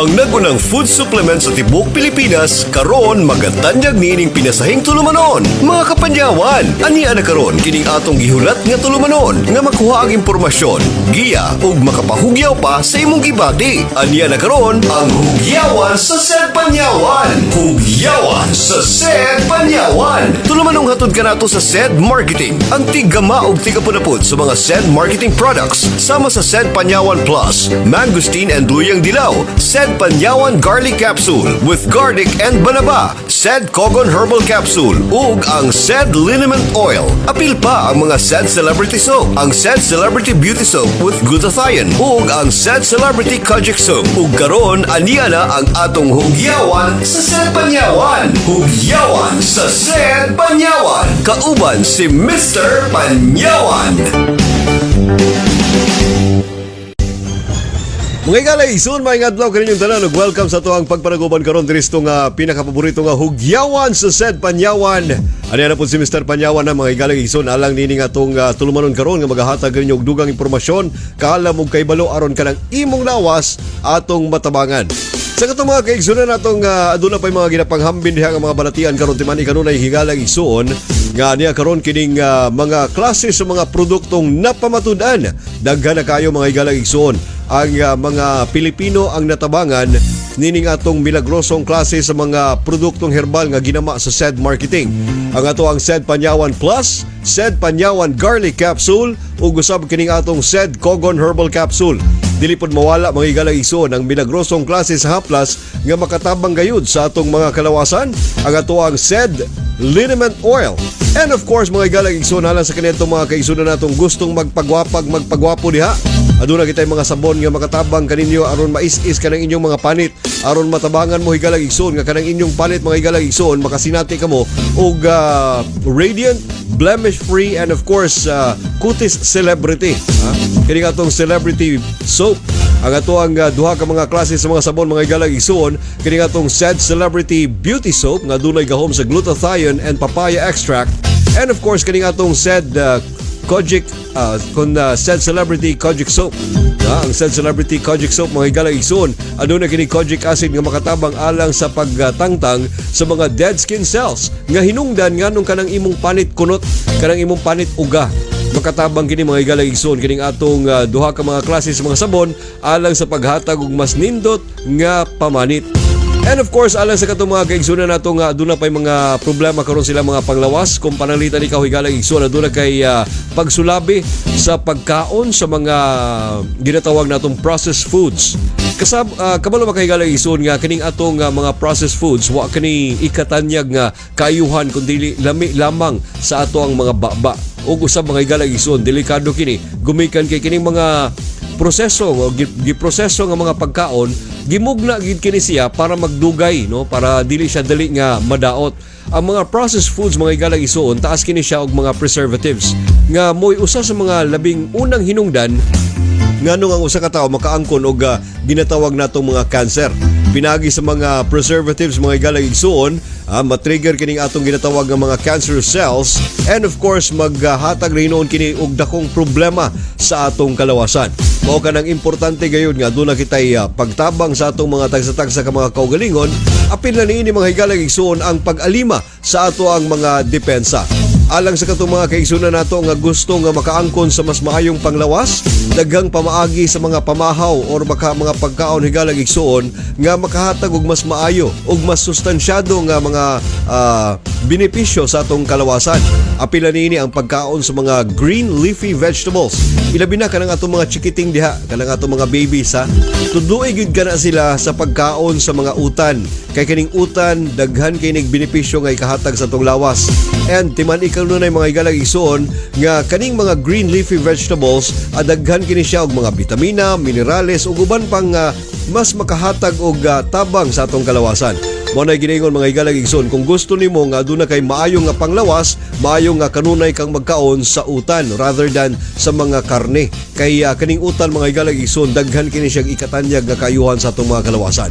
Ang nagunang food supplement sa tibok Pilipinas karon magatanyag niining pinasahing tulumanon. Mga kapanyawan, aniya na karon kining atong gihulat nga tulumanon nga makuha ang impormasyon, giya ug makapahugyaw pa sa imong gibati. Aniya na karon ang hugyawan sa SED Panyawan. Hugyawan sa SED Panyawan. Tulumanong hatod kanato sa SED Marketing. Ang tigama ug tigapunapod sa mga SED marketing products sama sa SED Panyawan Plus, Mangosteen and Luyang Dilaw, SED Panyawan Garlic Capsule with Garlic and Banaba, SED Cogon Herbal Capsule, ug ang SED Liniment Oil. Apil pa ang mga SED Celebrity Soap, ang SED Celebrity Beauty Soap with Glutathione, ug ang SED Celebrity Kojic Soap. Ug karon aniya na ang atong hugyawan sa SED Panyawan. Hugyawan sa SED Panyawan. Kauban si Mr. Panyawan. Mga igalay, soon may ngadlaw kaninyong tanan ug welcome sa to ang pagpanaguban karon diri sa pinakapaborito nga hugyawan sa SED Panyawan. Ani na po si Mr. Panyawan na mga igalay ison alang nini nga atong tulumanon karon nga maghahatag kaninyo og dugang impormasyon kaalam og kaybalo aron kanang imong lawas atong matabangan. Sa katong mga kaigsunan natong aduna pay mga ginapanghambin diha nga mga balatian karon timani kanunay higalang isuon nga niya karon kining mga klase sa mga produktong napamatud-an. Daghan na kayo mga higalang isuon ang mga Pilipino ang natabangan nining atong milagrosong klase sa mga produktong herbal nga ginama sa SED Marketing. Ang ato ang SED Panyawan Plus, SED Panyawan Garlic Capsule ug usab kining atong SED Cogon Herbal Capsule. Dili pod mawala mga igalang igsoon ang milagrosong klase sa haplas nga makatabang gayud sa atong mga kalawasan, ang ato ang SED Liniment Oil. And of course mga igalang igsoon halang sa kanitong mga kaigsunan natong gustong magpagwapo diha. Aduna kitay mga sabon nga makatabang kaninyo aron mais-is kanang inyong mga panit, aron matabangan mo higalang igsoon nga kanang inyong panit mga higalang igsoon makasinati kamo og radiant, blemish free and of course Cutis Celebrity. Kini atong Celebrity Soap. Ang ato ang duha ka mga klase sa mga sabon mga higalang igsoon, kini atong SED Celebrity Beauty Soap nga dunay gahom sa glutathione and papaya extract. And of course kini atong SED Kojic SED Celebrity Kojic Soap. Ang SED Celebrity Kojic Soap mga higalang igsoon, aduna kini kojic acid nga makatabang alang sa pagtangtang sa mga dead skin cells nga hinungdan nganong kanang imong panit kunot, kanang imong panit uga. Makatabang kini mga higalang igsoon kining atong duha ka mga klase sa mga sabon alang sa paghatag og mas nindot nga pamanit. And of course, alang sa katong mga kaigsunan nato nga aduna pay mga problema karon sila mga panglawas kung panalitan ikaw higalang igsoon aduna kay pagsulabi sa pagkaon sa mga ginatawag natong processed foods. Kabalo makahigalang igsoon nga kining atong mga processed foods wa kani ikatanyag nga kayuhan kundi lami lamang sa ato ang mga baba. Ug usab mga higalang igsoon delikado kini gumikan kay kining mga proseso o giproseso nga mga pagkaon gimugna gid kini siya para magdugay no, para dili siya dali nga madaot. Ang mga processed foods mga higalang igsoon taas kini siya og mga preservatives nga moy usa sa mga labing unang hinungdan nganong ang usa ka tawo makaangkon og ginatawag natong mga cancer. Pinagi sa mga preservatives mga higalang igsoon matrigger kining atong ginatawag nga mga cancer cells and of course maghatag rinoon kini og dakong problema sa atong kalawasan. Mao kanang importante gayud nga aduna kitay pagtabang sa atong mga tagsa-tagsa ka mga kaugalingon, apil na niini mga higalang igsoon ang pag-alima sa ato ang mga depensa. Alang sa katong mga kaigsunan nato nga gusto nga makaangkon sa mas maayong panglawas, daghang pamaagi sa mga pamahaw or mga pagkaon higalang igsoon nga makahatag og mas maayo ug mas sustansyado nga mga benepisyo sa atong kalawasan. Apila niini ang pagkaon sa mga green leafy vegetables. Ilabi na kanang atong mga chikiting diha, kanang atong mga babies Tuduay gyud kana sila sa pagkaon sa mga utan. Kay kining utan daghan kay ning benepisyo nga ikahatag sa atong lawas. And timan ikaw nunay mga higalang igsoon nga kaning mga green leafy vegetables daghan kini siya og mga bitamina, minerales ug uban pang mas makahatag og tabang sa atong kalawasan. Mao na ginaingon mga higalang igsoon, kung gusto nimo nga aduna kay maayo nga panglawas, maayo nga kanunay kang magkaon sa utan rather than sa mga karne. Kay kaning utan mga higalang igsoon daghan kini siya ikatanyag nga kayuhan sa atong mga kalawasan.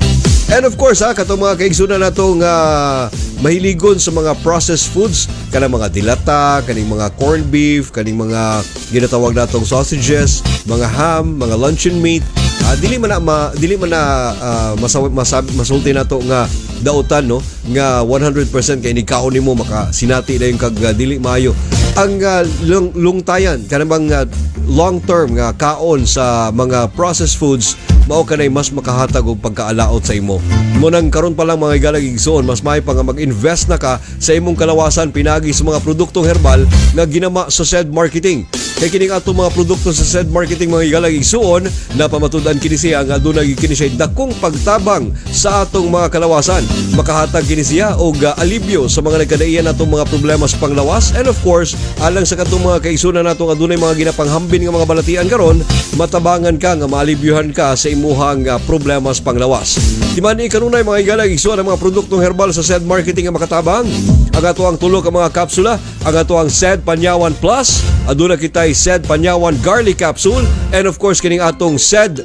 And of course, katong mga kaigsunan natong mahiligon sa mga processed foods, kanang mga dilata, kaning mga corned beef, kaning mga ginatawag natong sausages, mga ham, mga luncheon meat. Dili man na masulti nato nga dautan no nga 100% kay ni kaon nimo makasinati na yung kag dili maayo. Ang lungtayan kanang long term nga kaon sa mga processed foods mao kanay mas makahatag og pagkaalaot sa imo. Mo nang karon pa lang mga igalag igsoon, mas may pa nga mag-invest na ka sa imong kalawasan pinagi sa mga produktong herbal nga ginama sa said marketing. Kay kining ato mga produkto sa said marketing mga igalag igsoon na pamatud-an kini siya nga adunay kini siya dakong pagtabang sa atong mga kalawasan. Makahatag kini siya og alibyo sa mga nagkadaiyan natong mga problema sa panglawas, and of course alang sa katong mga kaigsunan natong adunay mga ginapanghambin nga mga balatian karon, matabangan ka nga maalibyohan ka sa imuhang problema sa panglawas. Di man kanunay mga igalag igsoon ang mga produktong herbal sa said marketing nga makatabang. Ang ato ang tulo ka mga kapsula, ang ato ang said Panyawan Plus, aduna kitay said Panyawan Garlic Capsule, and of course kining atong said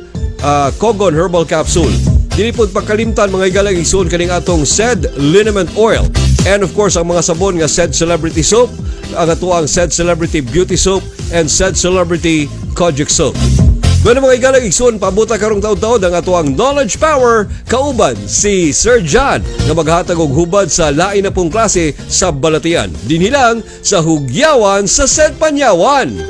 Kogon Herbal Capsule. Dili pod pagkalimtan mga igalag igsoon kaning atong said Liniment Oil, and of course ang mga sabon nga said Celebrity Soap, ang ato ang said Celebrity Beauty Soap, and said Celebrity Kojic Soap. Bueno mga igalag igsoon, pabuta karong taud-taud ang ato ang Knowledge Power kauban si Sir John nga maghatag og hubad sa lain na pong klase sa balatian. Dinhi lang sa Hugyawan sa said Panyawan.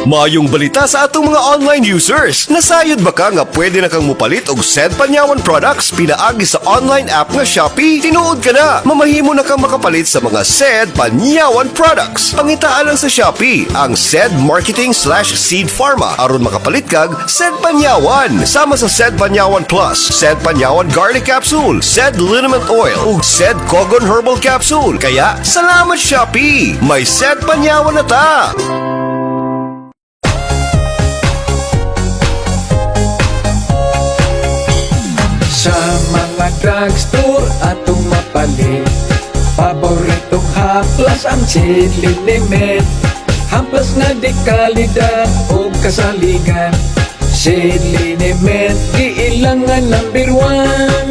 Maayong balita sa atong mga online users. Nasayod ba ka nga pwede na kang mupalit og said Panyawan products pinaagi sa online app nga Shopee? Tinuod ka na. Mamahimo na kang makapalit sa mga said Panyawan products. Pangitaan lang sa Shopee ang said marketing/seed pharma aron makapalit kag said Panyawan. Sama sa said Panyawan Plus, said Panyawan Garlic Capsule, said Liniment Oil ug said Kogon Herbal Capsule. Kaya salamat Shopee. May said Panyawan na ta. Sa mga drugstore atong mapalit, paboritong haplas ang seed liniment. Haplas nga di kalidad o kasaligan, seed liniment iilangan number 1.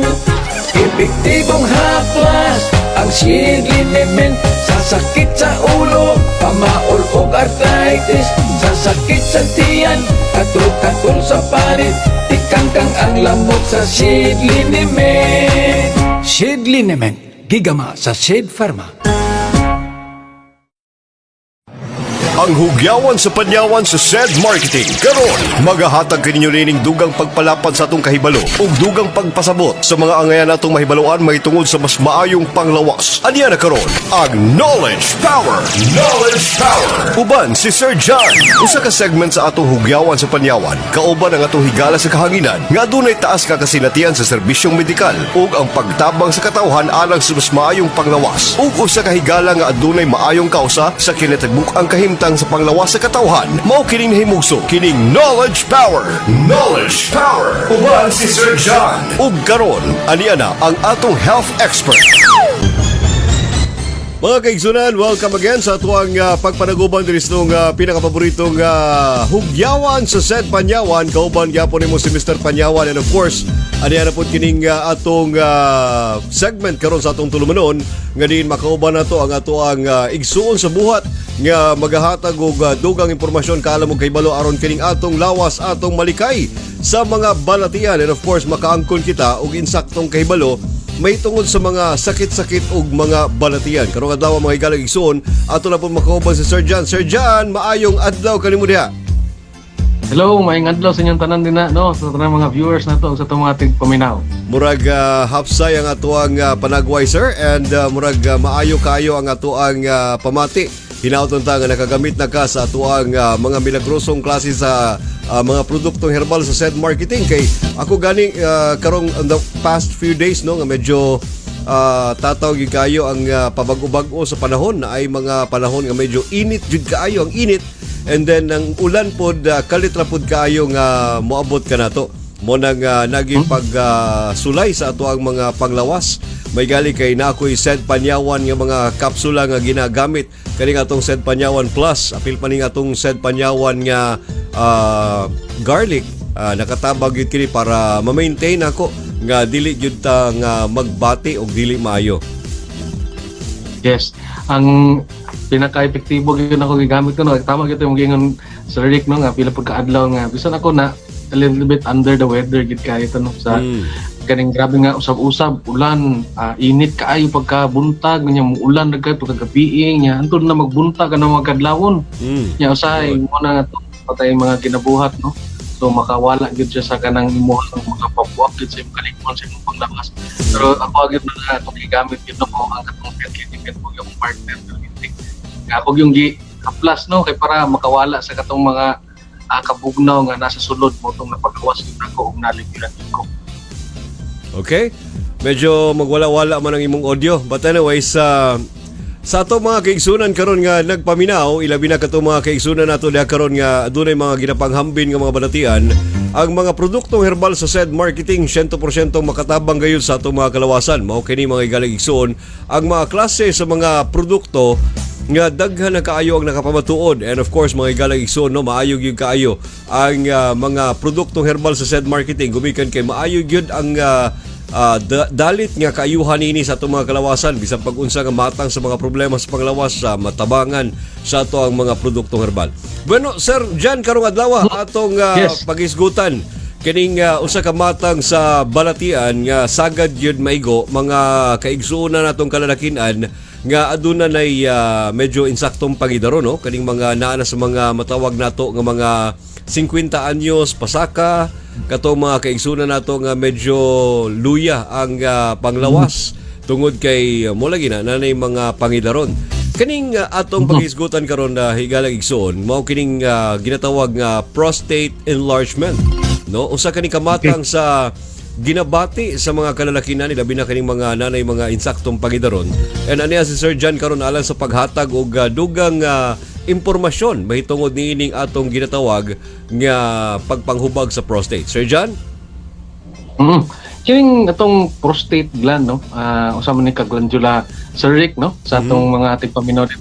Epektibong haplas ang seed liniment sa sakit sa ulo, pamaol o arthritis, sa sakit sa tiyan, katul-katul sa parit, tikangkang ang lamok sa seed liniment. Seed liniment, gigama sa seed pharma. Ang hugyawan sa Panyawan sa said marketing. Karon, magahatag kaninyo nining dugang pagpalapad sa atong kahibalo ug dugang pagpasabot sa mga angayan atong mahibaloan may tungod sa mas maayong panglawas. Aniya na karon, ang Knowledge Power. Knowledge Power. Uban si Sir John. Usa ka segment sa atong hugyawan sa Panyawan. Kauban ang atong higala sa kahanginan nga adunay taas ka kasinatian sa serbisyong medikal ug ang pagtabang sa katawhan alang sa mas maayong panglawas. Ug usa ka higala nga adunay maayong kausa sa kinatagmukang kahimtang sa panglawas sa katawhan. Mao kining nahimugso kining Knowledge Power. Knowledge Power. Uban si Sir John. Ug karon, aniya na ang atong health expert. Mga kaigsunan, welcome again sa atuang pagpanaguban diri sa pinakapaboritong hugyawan sa said Panyawan. Kauban gyapon nimo si Mr. Panyawan, and of course, aniya na po kining atong segment karon sa atong tulumanon nga diin makauban nato ang atuang igsuon sa buhat nga magahatag og dugang impormasyon kaalam og kahibalo aron kining atong lawas, atong malikay sa mga balatian, and of course makaangkon kita og insaktong kahibalo may tungod sa mga sakit-sakit ug mga balatian. Karong adlaw mga igalag igsoon, ato na po makauban si Sir John. Sir John, maayong adlaw kanimo diha. Hello, maayong adlaw sa inyong tanan din na, no? Sa tanang mga viewers na to, sa itong ating paminaw. Murag hapsay ang ato ang panagway, sir, and murag maayo kayo ang ato ang pamati. Hinaoton ta nga nakagamit na ka sa ato ang mga milagrosong klase sa mga produktong herbal sa said marketing. Kay ako ganing karong on the past few days no nga medyo tatawag gyud kayo ang pabag-o sa panahon na ay mga panahon nga medyo init jud kaayo ang init, and then ang ulan pod kalit ra pod kaayo nga moabot ka nato. Mo nang naging pag sulay sa ato ang mga panglawas. May gali kay na ako'y said Panyawan nga mga kapsula nga ginagamit kaning atong said Panyawan Plus, apil pa ning atong said Panyawan nga garlic nakatabag yun kini para ma-maintain ako nga dili yun ta nga magbati o dili maayo. Yes. Ang pinaka-epektibo gyud ako gigamit ko no, tama gyud yung gingon Sir Rick no nga pila pud ka adlaw nga bisan ako na a little bit under the weather gid kayo no sa kaning grabe nga usab-usab ulan, init kaayo pagkabuntag nya muulan na kay pagkagabi nya antud na magbuntag ano magkadlawon. Nya usahay mo na nga patay mga ginabuhat no. So makawala gyud siya sa kanang imuhang makapabuak gyud sa imong kalikon sa imong panglabas. Pero ako gyud na itong gigamit gyud no ang katong certificate ko yung partner nga ako yung gi-plus no kay para makawala sa katong mga kabugnaw nga nasa sulod mo itong napagawas yun ako og naligyan ko. Okay? Medyo magwala-wala man ang imong audio. But anyways, sa ato mga kaigsunan karon nga nagpaminaw, ilabi na kato mga kaigsunan nato diha karon nga adunay mga ginapanghambin nga mga balatian, ang mga produktong herbal sa SED Marketing 100% makatabang gayud sa ato mga kalawasan. Mao kini mga igalig-igsuon ang mga klase sa mga produkto nga daghan na kaayo ang nakapamatuod, and of course mga igalig-igsuon no maayog gyud kaayo ang mga produktong herbal sa SED Marketing gumikan kay maayog gyud ang dalit nga kaayuhan ini sa atong mga kalawasan bisan pag-unsa nga matang sa mga problema sa panglawas sa matabangan sa ato ang mga produktong herbal. Bueno, Sir Jan karong adlaw atong pag-isgutan kining usa ka matang sa balatian nga sagad gyud maigo mga kaigsuonan natong kalalakinan nga aduna nay medyo insaktong pangidaro no kaning mga naa sa mga matawag nato nga mga 50 anyos pasaka kato mga kaigsunan nato nga medyo luya ang panglawas tungod kay mo lagi na nanay mga pangidaron kaning atong pag-isgutan karon na higalang igsoon mao kining ginatawag nga prostate enlargement no usa kaning kamatang sa ginabati sa mga kalalakinan labi na kaning mga nanay mga insaktong pangidaron. And aniya si Sir Jan karon alang sa paghatag og dugang impormasyon mahitungod niining atong ginatawag nga pagpanghubag sa prostate. Sir Jan? Kining atong prostate gland no, usa man ni ka glandula Sir Rick no sa atong mga tigpaminod.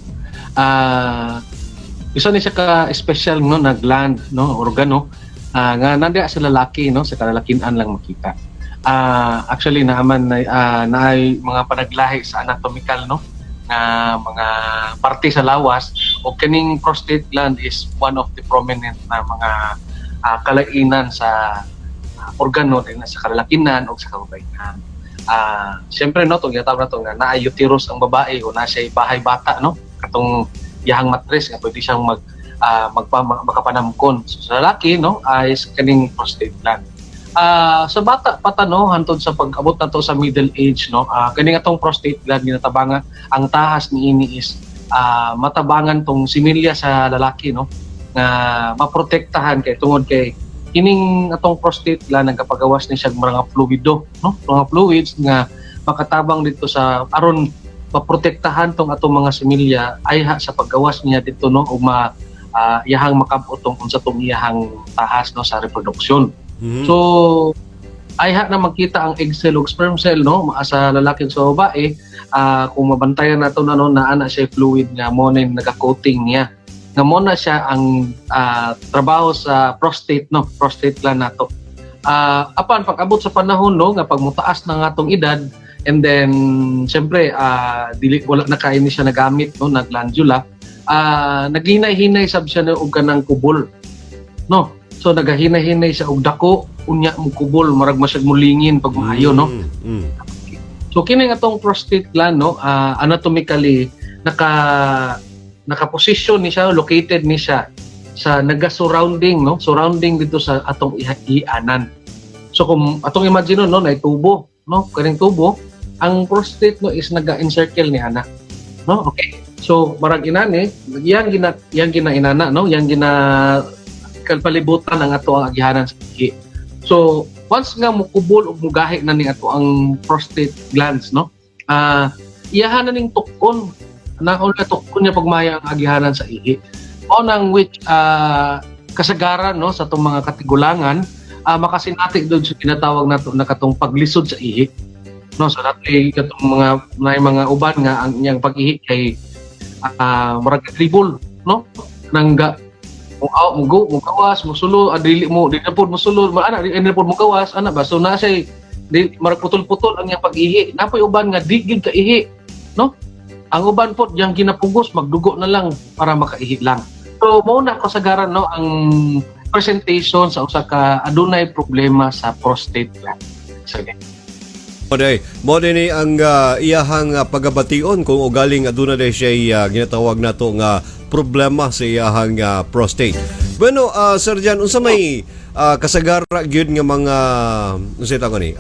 Isa ni siya ka special no na gland no organo nga nandiya sa lalaki no sa kalalakinan lang makita. Actually naaman naay mga panaglahi sa anatomical no nga mga parte sa lawas o kaning prostate gland is one of the prominent na mga kalainan sa organo din sa kalalakinan o sa kababaihan. Siyempre no tong gitawag na to nga naay uterus ang babae o na siya bahay bata no katong yahang matres nga pwede siyang makapanamkon. So, sa lalaki no is kaning prostate gland. Sa bata pata no hantod sa pag-abot nato sa middle age no kaning atong prostate gland ginatabangan ang tahas niini is matabangan tong similya sa lalaki no nga maprotektahan kay tungod kay kining atong prostate gland nagapagawas ni siya mga fluido no mga fluids nga makatabang dito sa aron maprotektahan tong atong mga similya ay sa paggawas niya dito no ug iyahang makabot tong unsa tong iyahang tahas no sa reproduksyon. So ay na makita ang egg cell ug sperm cell no sa lalaki sa babae kung mabantayan nato na no naa na siya fluid nga mo na naga-coating niya nga mo na siya ang trabaho sa prostate no prostate gland nato. Apan pag-abot sa panahon no nga pagmutaas na nga atong edad and then siyempre dili wala na kay ni siya nagamit no na glandula naghinay-hinay sab siya og kanang kubol no so nagahinay-hinay siya og dako unya mo kubol marag masyag mulingin pag maayo no. So kini atong prostate gland no anatomically naka-position ni siya located ni siya sa naga-surrounding no surrounding dito sa atong ihanan. So kung atong imagine no na tubo no kaning tubo ang prostate no is naga-encircle ni ana no okay. So marag inani yang gina inana no yang gina kalpalibutan ang ato ang agihanan sa ihi. So once nga mukubol ug mugahi na ni ato ang prostate glands no iyahan na ning tukon na tukon niya pagmaya ang agihanan sa ihi o nang which kasagaran no sa atong mga katigulangan makasinati doon sa tinatawag nato na katong paglisod sa ihi no so dati katong mga uban nga ang iyang pag-ihi kay marag dribble no nang mugawas, musulo, dili na pod musulo, dili na pod mugawas, ba? So na say di marag putol-putol ang iyang pag-ihi. Napoy uban nga di gyud kaihi, no? Ang uban pod yang ginapugos magdugo na lang para makaihi lang. So mao na kasagaran no ang presentation sa usa ka adunay problema sa prostate gland. Sige. Mo ni ang iyahang pagabation kung ugaling aduna day siya ginatawag nato nga problema sa iyahang prostate. Bueno, Sir Jan, unsa may kasagara gyud nga mga unsa ta ko ni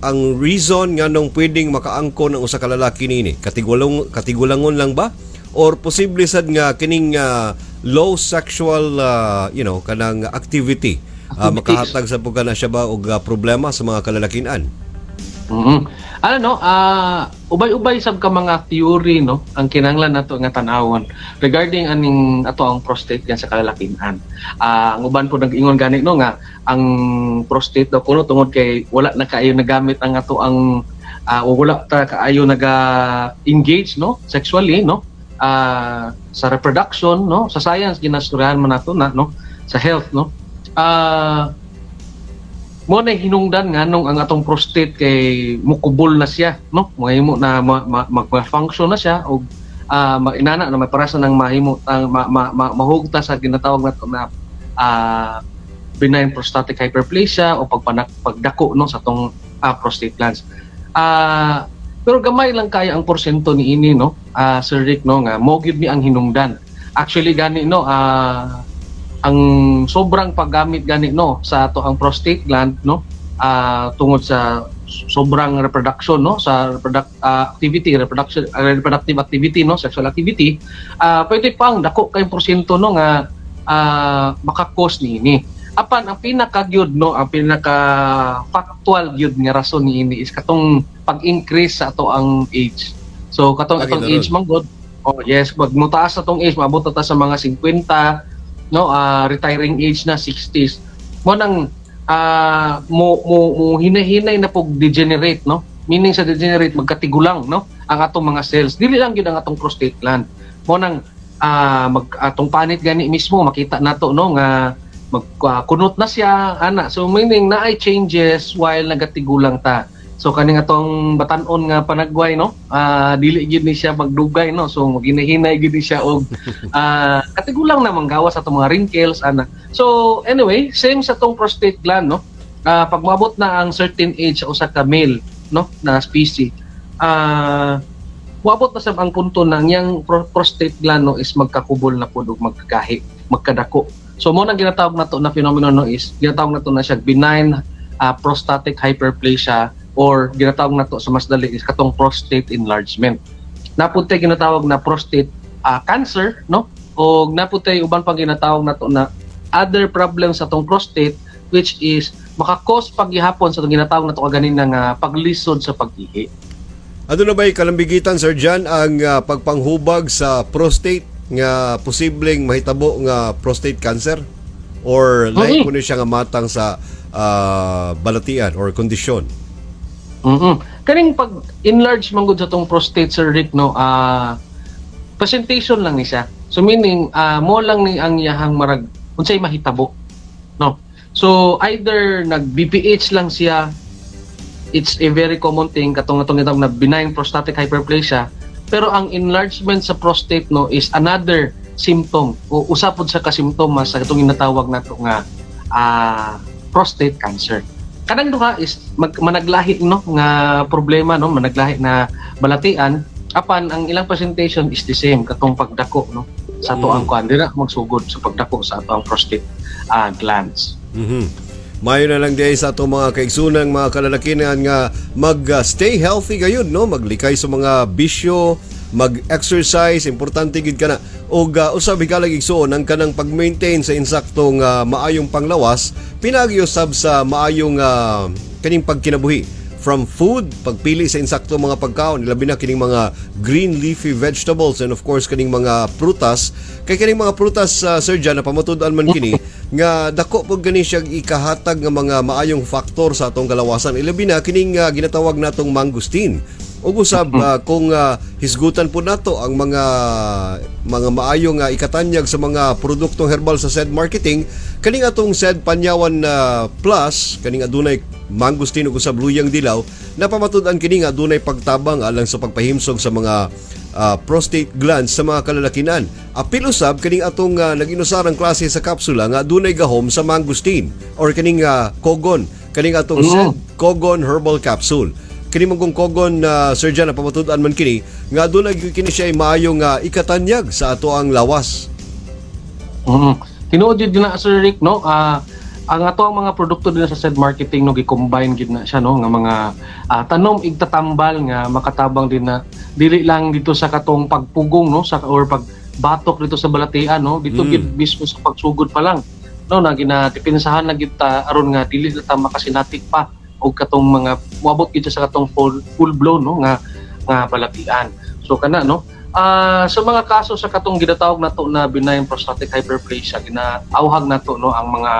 ang reason nga nung pwedeng makaangkon ang usa ka lalaki nini katigulangon lang ba or posible sad nga kining low sexual kanang activity makahatag sa pugka na siya ba og problema sa mga kalalakian? Ubay-ubay sab ka mga theory no ang kinahanglan nato nga tan-awon regarding aning ato ang prostate yan sa kalalakian. Ang uban po nag-ingon gani no nga ang prostate daw kuno tungod kay wala na kaayo nagamit ang ato ang wala ta kaayo naga-engage no sexually no sa reproduction no sa science ginasturyahan man nato na no sa health no. Mo na hinungdan nga nung ang atong prostate kay mukubol na siya no mahimo na mag-function na siya o inana na may parasa ng mahimo mahugta sa ginatawag nato na benign prostatic hyperplasia o pagdako no sa atong prostate glands. Pero gamay lang kaya ang porsyento ni ini no Sir Rick no nga mo gyud ni ang hinungdan. Actually gani no ang sobrang paggamit gani no sa ato ang prostate gland no tungod sa sobrang reproduction no sa reproductive activity no sexual activity pwede pang dako kay porsyento no nga maka-cause niini. Apan ang pinaka-gyud no ang pinaka factual gyud nga rason niini is katong pag-increase sa ato ang age. So katong atong age manggod yes pag mutaas atong age maabot ta sa mga 50 no retiring age na 60s mo nang mo hinahinay na pog degenerate no meaning sa degenerate magkatigulang no ang atong mga cells dili lang gyud ang atong prostate gland mo nang atong panit gani mismo makita nato no nga magkunot na siya ana so meaning na ay changes while nagatigulang ta. So kaning atong batan-on nga panagway no dili gyud ni siya magdugay no so maginahinay gyud ni siya og katigulang na manggawas sa atong mga wrinkles ana. So anyway same sa atong prostate gland no pag moabot na ang certain age sa usa ka male no na species moabot na sa ang punto na yang prostate gland no is magkakubol na pud og magkagahi magkadako. So mo nang ginatawag nato na phenomenon no is ginatawag nato na siya benign prostatic hyperplasia or ginatawag nato sa mas dali is katong prostate enlargement. Napuntay ginatawag na prostate cancer no o napuntay uban pang ginatawag nato na other problems sa atong prostate which is maka-cause paghihapon sa atong ginatawag nato ganin nga paglisod sa pag-ihi. Ano na ba'y kalambigitan, Sir Jan, ang pagpanghubag sa prostate nga posibleng mahitabo nga prostate cancer or like kuno siya nga matang sa balatian or kondisyon? Kaning pag enlarge man gud sa tong prostate Sir Rick no presentation lang ni siya. So meaning mo lang ni ang iyahang marag unsay mahitabo no. So either nag BPH lang siya, it's a very common thing katong itong na benign prostatic hyperplasia, pero ang enlargement sa prostate no is another symptom o usapod sa kasimptomas sa itong ginatawag nato nga prostate cancer. Kanang duha is managlahi no nga problema no managlahi na balatian apan ang ilang presentation is the same katong pagdako no sa ato ang kuan dira magsugod sa pagdako sa ato ang prostate glands. Mayo na lang diay sa ato mga kaigsunang mga kalalakihan nga mag-stay healthy gayud no maglikay sa mga bisyo mag-exercise importante gid kana og usab hikalag igsuon ang kanang pag-maintain sa insaktong maayong panglawas pinagyusab sa maayong kaning pagkinabuhi from food pagpili sa insaktong mga pagkaon labi na kining mga green leafy vegetables and of course kaning mga prutas kay kining mga prutas Sir Jan na pamatud-an man kini nga dako pud gani siya ikahatag nga mga maayong faktor sa atong kalawasan ilabi na kining ginatawag natong mangosteen Ug usab kung hisgutan po nato ang mga maayong ikatanyag sa mga produktong herbal sa SED Marketing, kaning atong SED Panyawan Plus, kaning adunay mangustin ug usab luyang dilaw, napamatud-an kini nga adunay pagtabang alang sa pagpahimsog sa mga prostate glands sa mga kalalakinan. Apil usab kaning atong nag-inusarang klase sa kapsula nga adunay gahom sa mangustin or kaning kogon, kaning atong SED Kogon Herbal Capsule. Kini mong kogon Sir Jan, napamatud-an man kini nga adunay kini siya maayong ikatanyag sa ato ang lawas. Tinuod yun din na Sir Rick, no? Ang ato ang mga produkto din sa SED Marketing, no, gi-combine gid na siya, no, nga mga tanom igtatambal nga makatabang din na dili lang dito sa katong pagpugong, no, sa or pagbatok dito sa balatian, no, dito gid mismo sa pagsugod pa lang, no, na ginatipinsahan na gid ta aron nga dili na ta makasinatik pa og katong mga moabot gid sa katong full blown, no, nga balatian. So kana, no, sa mga kaso sa katong ginatawag nato na benign prostatic hyperplasia, ginaawhag nato, no, ang mga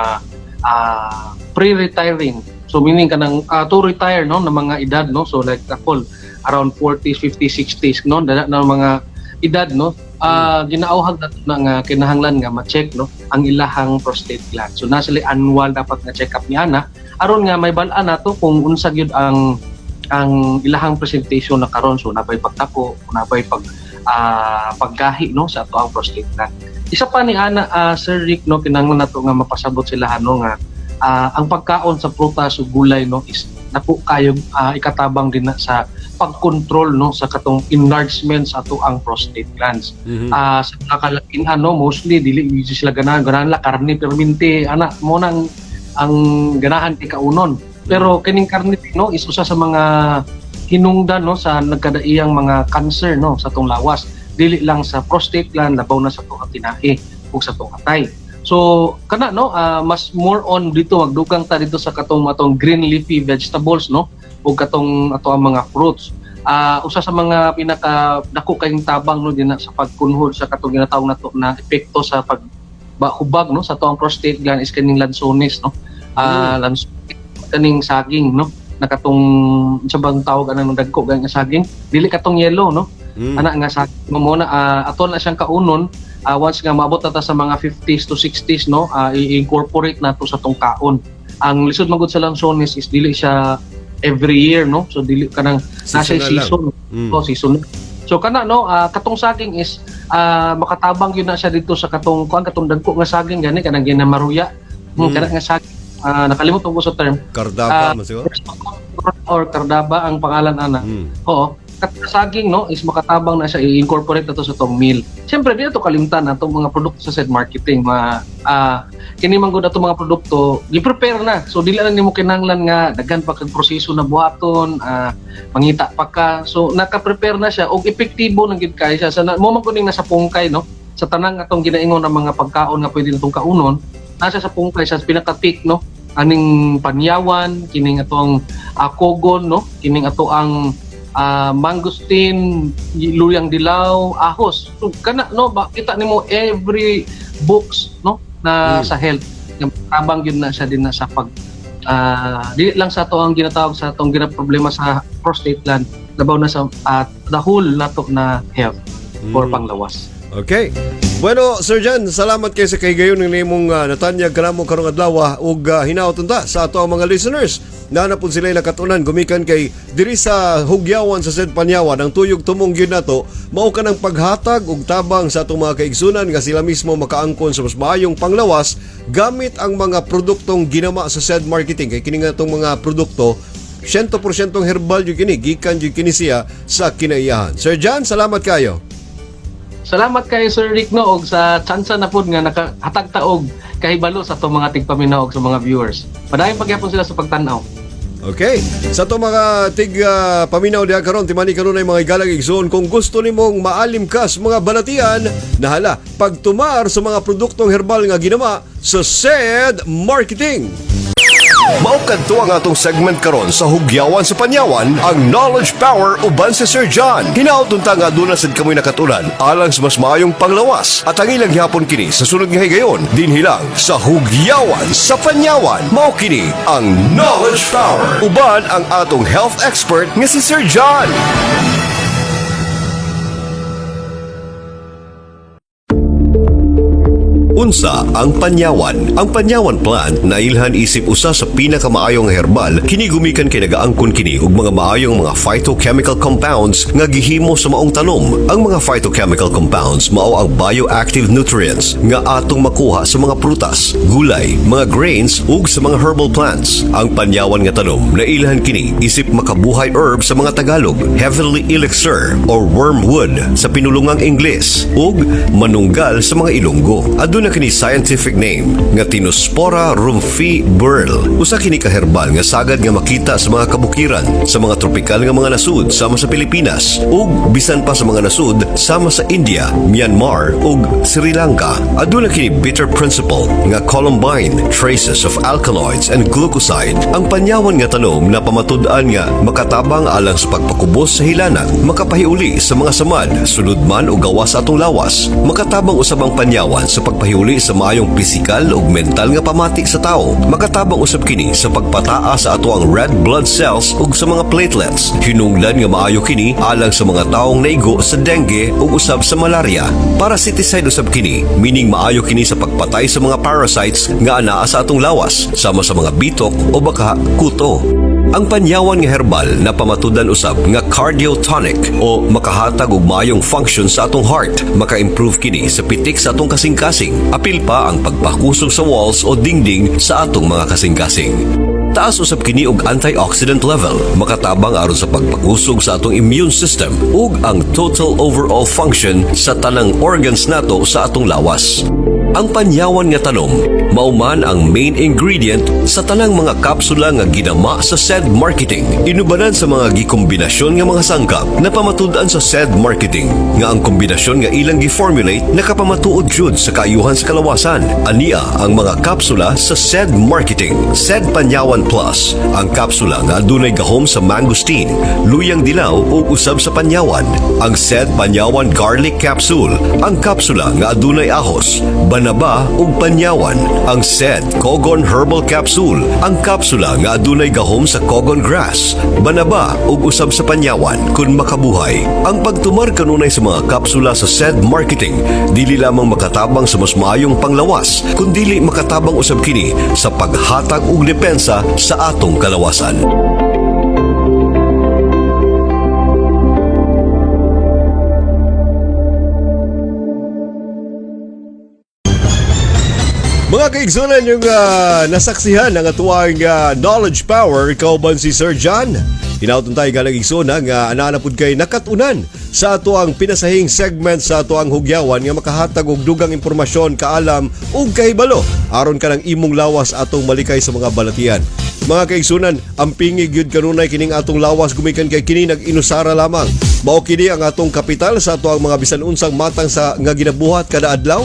pre-retiring, so meaning kanang to retire, no, na mga edad, no, so like ako around 40s, 50s, 60s, no, na mga edad, no, ginaawhag nato na nga kinahanglan nga ma-check, no, ang ilahang prostate gland. So nasa annual dapat nga check up ni ana aron nga may bal-an nato kung unsa gyud ang ilahang presentation na karon. So nabay pagtako, nabay paggahi, no, sa ato ang prostate gland. Isa pa ni ana Sir Rick, no, kinahanglan nato nga mapasabot sila, no, nga ang pagkaon sa prutas ug gulay, no, is napo kayo ikatabang din na sa pagkontrol, no, sa katong enlargement sa ato ang prostate glands. Sa mga kalakihan, no, mostly dili sila ganahan la karne permente ana mo nang ang ganahan ikaunon. Pero kining karne, no, is usa sa mga hinungdan, no, sa nagkadaiyang mga cancer, no, sa atong lawas, dili lang sa prostate gland, labaw na sa atong tinahi ug sa atong atay. So kana, no, mas more on dito magdugang ta dito sa atong green leafy vegetables, no, ug katong ato ang mga fruits. Usa sa mga pinaka dako kayong tabang, no, din sa pagkunhod sa katong ginatawag nato na epekto sa paghubag, no, sa ato ang prostate gland is kaning lansones, no, lansones, kaning saging, no, nakatong sa bang tawag anang dagko gayang saging, dili katong yellow, no, ana nga saging mo na ato na siyang kaunon. Once nga maabot na ta sa mga 50s to 60s, no, i-incorporate nato sa tong kaon. Ang lisod magud sa lansones is dili siya every year, no, so dili kanang nasa season, so season. So kana, no, katong saging is makatabang yun na siya dito sa katong dagko nga saging gani kanang ginamaruya, kana nga saging, nakalimutan ko sa term, Kardaba siguro or kardaba ang pangalan ana. Oo, katong saging, no, is makatabang na siya, i-incorporate na to sa tong meal. Siyempre di to kalimtan na itong mga produkto sa SED Marketing, kini man gud ato mga produkto gi-prepare na, so dili na nimo kinahanglan nga daghan pa kag proseso na buhaton, mangita pa ka, so naka-prepare na siya og epektibo nang gid kay siya sa mo man kuning nasa pungkay, no, sa tanang atong ginaingon ng mga pagkaon nga pwede natong kaunon, nasa sa pungkay sa pinaka-peak, no, aning panyawan, kining atong kogon, no, kining ato ang mangustin, luyang dilaw, ahos. So kana, no, kita nimo every books, no, na sa health tabang yun na siya din na sa pag dili lang sa ato ang ginatawag sa atong ginaproblema sa prostate gland, labaw na sa the whole nato na health for panglawas. Okay. Bueno, Sir Jan, salamat kay sa kaygayon ng nimong natanyag kanamo karong adlaw ug hinaoton ta sa ato ang mga listeners. Nanapon sila nakatunan gumikan kay diri sa Hugyawan sa SED Panyawan, ang tuyog tumong gyud nato mao kanang paghatag og tabang sa atong mga kaigsunan nga sila mismo makaangkon sa mas maayong panglawas gamit ang mga produktong ginama sa SED Marketing. Kay kini nga atong mga produkto 100% herbal jud kini, gikan jud kini siya sa kinaiyahan. Sir Jan, salamat kayo. Salamat kay Sir Rick, no, og sa tsansa na pod nga nakahatag ta og kahibalo sa atong mga tigpaminaw og sa mga viewers. Padayong pagyapon sila sa pagtan-aw. Okay. Sa itong mga paminaw diha karon, timani karon ay mga igalang igsoon, kung gusto nimong maalim ka sa mga balatian, nahala, pagtumar sa mga produktong herbal nga ginama sa SED Marketing. Maukadto ang atong segment karon sa Hugyawan sa Panyawan, ang Knowledge Power uban si Sir John. Hinaot unta nga aduna sad kamoy nakatulan alang sa mas maayong panglawas at ang ilang gihapon kini sa sunod nga higayon dinhilang sa Hugyawan sa Panyawan. Mao kini ang Knowledge Power uban ang atong health expert nga si Sir John. Unsa ang panyawan? Ang panyawan plant na ilhan isip usa sa pinakamaayong herbal kini gumikan kay nagaangkon kini og mga maayong mga phytochemical compounds nga gihimo sa maong tanom. Ang mga phytochemical compounds mao ang bioactive nutrients nga atong makuha sa mga prutas, gulay, mga grains ug sa mga herbal plants. Ang panyawan nga tanom na ilhan kini isip makabuhay herb sa mga Tagalog, heavenly elixir or wormwood sa pinulungang Ingles ug manunggal sa mga Ilonggo. Aduna kini scientific name nga Tinospora rumfi burl. Usa kini ka herbal nga sagad nga makita sa mga kabukiran sa mga tropikal nga mga nasud sama sa Pilipinas ug bisan pa sa mga nasud sama sa India, Myanmar ug Sri Lanka. Aduna kini bitter principle nga columbine, traces of alkaloids and glucoside. Ang panyawan nga tanom na pamatud-an nga makatabang alang sa pagpakubos sa hilanat, makapahiuli sa mga samad, sunod man o gawas sa atong lawas. Makatabang usab ang panyawan sa pagpahiuli sa maayong pisikal ug mental nga pamati sa tao. Makatabang usab kini sa pagpataas sa ato ang red blood cells ug sa mga platelets. Hinungdan nga maayo kini alang sa mga taong naigo sa dengue ug usab sa malaria. Parasiticide usab kini, meaning maayo kini sa pagpatay sa mga parasites nga anaa sa atong lawas sama sa mga bitok o baka kuto. Ang panyawan nga herbal na pamatudan usab nga cardiotonic o makahatag og maayong function sa atong heart, maka-improve kini sa pitik sa atong kasing-kasing, apil pa ang pagpakusog sa walls o dingding sa atong mga kasing-kasing. Taas usab kini og antioxidant level, makatabang aron sa pagpakusog sa atong immune system ug ang total overall function sa tanang organs nato sa atong lawas. Ang panyawan nga tanom mauman ang main ingredient sa tanang mga kapsula nga ginama sa SED Marketing. Inubanan sa mga gikombinasyon nga mga sangkap na pamatud-an sa SED Marketing nga ang kombinasyon nga ilang gi-formulate nakapamatuod jud sa kaayuhan sa kalawasan. Ania ang mga kapsula sa SED Marketing. SED Panyawan Plus, ang kapsula nga adunay gahom sa mangosteen, luyang dilaw ug usab sa panyawan. Ang SED Panyawan Garlic Capsule, ang kapsula nga adunay ahos, banaba ug panyawan. Ang SED Cogon Herbal Capsule, ang kapsula nga adunay gahom sa cogon grass, banaba ug usab sa panyawan kun makabuhay. Ang pagtumar kanunay sa mga kapsula sa SED Marketing dili lamang makatabang sa mas maayong panglawas, kundi makatabang usab kini sa paghatag og depensa sa atong kalawasan. Mga kaigsunan, yung nasaksihan ng atuang knowledge power, kauban si Sir John. Hinauton tayo galang igsunan nga ananapod kay nakatunan sa ato ang pinasahing segment sa ato ang hugyawan nga makahatag og dugang impormasyon, kaalam ug kahibalo aron ka ng imong lawas atong malikay sa mga balatian. Mga kaigsunan, ang pingig yun kanunay kining atong lawas gumikan kay kini nag-inusara lamang. Mao kini ang atong kapital sa ato ang mga bisan unsang matang sa nga ginabuhat kada adlaw.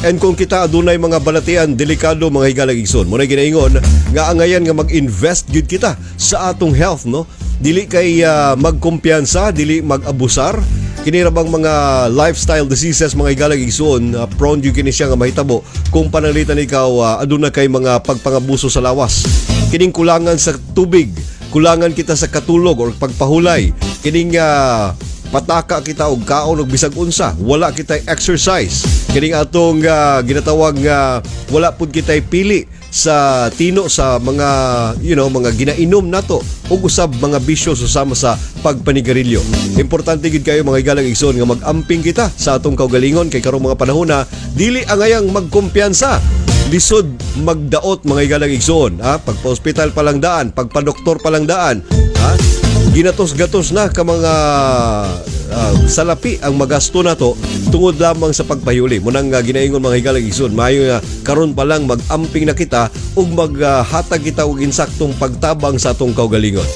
And kung kita adunay mga balatian, delikado mga higalang igsoon. Muna ginaingon nga angayan nga mag-invest gyud kita sa atong health, no? Dili kay magkumpiyansa, dili mag-abusar. Kini ra bang mga lifestyle diseases mga higalang igsoon, prone gyud kini siya nga mahitabo kung panalitan ikaw aduna kay mga pagpangabuso sa lawas. Kining kulangan sa tubig, kulangan kita sa katulog or pagpahulay. Kining pataka kita og kaon og bisag unsa, wala kitay exercise. Kining atong ginatawag nga wala pud kitay pili sa tino sa mga mga ginainom nato ug usab mga bisyo susama sa pagpanigarilyo. Importante gid kayo mga higalang igsoon nga mag-amping kita sa atong kaugalingon kay karong mga panahon na dili angayang magkumpiyansa. Lisod magdaot mga higalang igsoon, pagpa-hospital pa lang daan, pagpa-doktor pa lang daan, ginatos-gatos na ka mga salapi ang magasto nato tungod lamang sa pagpahiuli. Munang ginaingon mga higalang igsoon, maayo nga karon pa lang mag-amping na kita ug maghatag kita og insaktong pagtabang sa atong kaugalingon.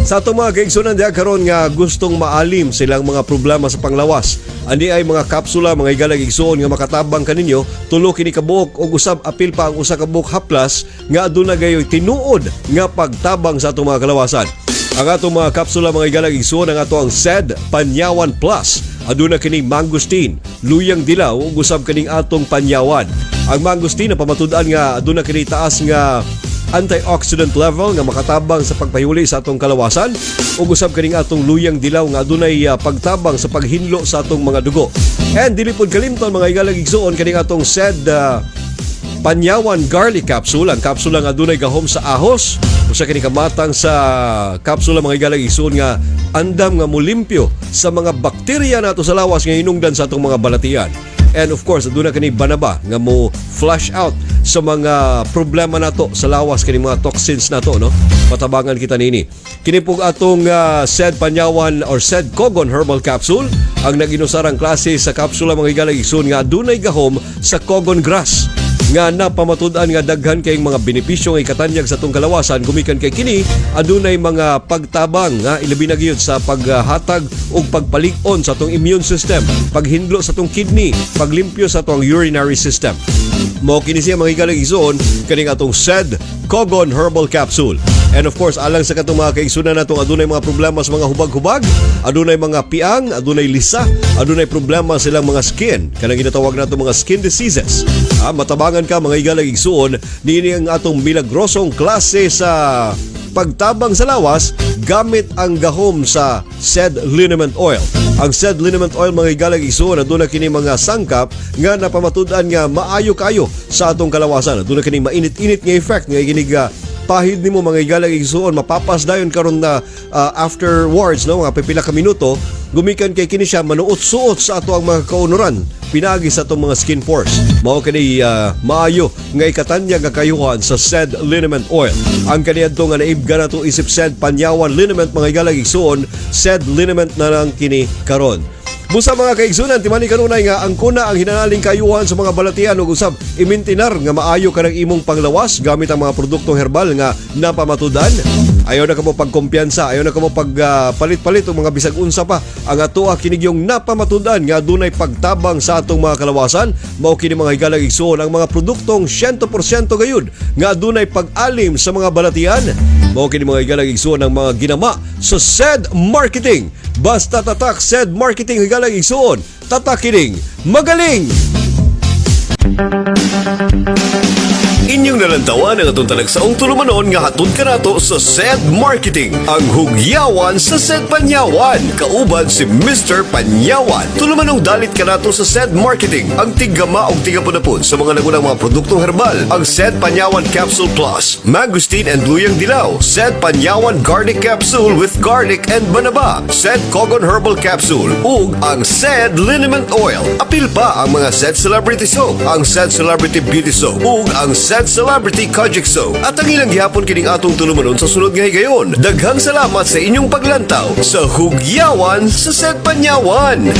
Sa atong mga kaigsunan diha karon nga gustong maalim silang mga problema sa panglawas. Ani ay mga kapsula mga igalang igsuon nga makatabang kaninyo tulo kini ka buok ug usab apil pa ang usa ka buok haplas nga aduna gayoy tinuod nga pagtabang sa atong mga kalawasan. Ang atong mga kapsula mga igalang igsuon ang ato ang SED Panyawan Plus. Aduna kini mangustin, luyang dilaw ug usab kaning atong panyawan. Ang mangustin na pamatud-an nga aduna kini taas nga antioxidant level nga makatabang sa pagpahuli sa atong kalawasan ug usab kaning atong luyang dilaw nga adunay pagtabang sa paghinlo sa atong mga dugo. And dili pod kalimton mga igalang igsuon kaning atong SED Panyawan Garlic Capsule. Ang kapsula nga adunay gahom sa ahos usa kini kamatang sa kapsula mga igalang igsuon nga andam nga mulimpyo sa mga bakterya nato sa lawas nga hinungdan sa atong mga balatian. And of course, aduna kani banaba nga mo flush out sa mga problema nato sa lawas kani mga toxins nato, no? Patabangan kita nini. Kini pug atong SED Panyawan or SED Cogon Herbal Capsule ang naginusarang klase sa kapsula mga igalang igsoon nga adunay gahom sa cogon grass nga napamatud-an nga daghan kay mga benepisyo nga ikatanyag sa atong kalawasan gumikan kay kini adunay mga pagtabang nga ilabi na gyud sa paghatag og pagpalig-on sa atong immune system, paghindlo sa atong kidney, paglimpyo sa atong urinary system. Mao kini siya mga igalang igsoon kaning atong SED Cogon Herbal Capsule. And of course, alang sa katong mga kaigsunan natong adunay mga problema sa mga hubag-hubag, adunay mga piang, adunay lisa, adunay problema silang mga skin, kanang ginatawag nato mga skin diseases. Matabangan ka mga igalang igsuon, niini ang atong milagrosong klase sa pagtabang sa lawas gamit ang gahom sa SED Liniment Oil. Ang SED Liniment Oil mga igalang igsuon aduna kini mga sangkap nga napamatud-an nga maayo kayo sa atong kalawasan. Aduna kini mainit-init nga effect nga giniga pahid nimo mga igalang igsuon mapapas dayon karon na afterwards, no, mga pipila ka minuto gumikan kay kini siya manuot-suot sa ato ang mga kaunuran pinagi sa atong mga skin pores. Mao kani maayo nga ikatanya nga kayuhan sa SED Liniment Oil. Ang kaniadto nga naibga nato isip SED Panyawan Liniment mga igalang igsuon, SED Liniment na lang kini karon. Busa mga kaigsunan, timani kanunay nga ang kuna ang hinanaling kayuhan sa mga balatian ug usab imintinar nga maayo kanang imong panglawas gamit ang mga produktong herbal nga napamatudan. Ayaw na kamo pagkumpiyansa, ayaw na kamo pagpalit-palit og mga bisag unsa pa. Ang atoa kinig yung napamatudan nga dunay pagtabang sa atong mga kalawasan. Mao kini mga igalang igsuon ang mga produktong 100% gayud nga dunay pag-alim sa mga balatian. Mao kini mga igalang igsuon ang mga ginama sa SED Marketing. Basta tatak SED Marketing igalang igsuon, tatakining magaling. Inyong nalantawan ang atong talagsaong tulumanon nga hatod ka nato sa SED Marketing, ang hugyawan sa SED Panyawan. Kauban si Mr. Panyawan. Tulumanong dalit ka nato sa SED Marketing, ang tigama o tigapunapon sa mga nagunang mga produktong herbal. Ang SED Panyawan Capsule Plus, Mangustin and Luyang Dilaw, SED Panyawan Garlic Capsule with Garlic and Banaba, SED Cogon Herbal Capsule, ug ang SED Liniment Oil. Apil pa ang mga SED Celebrity Soap, ang SED Celebrity Beauty Soap, ug ang SED Celebrity Kojic Soap. At ang ilang gihapon kining atong tulumanon sa sunod nga higayon. Daghang salamat sa inyong paglantaw sa hugyawan sa SED Panyawan.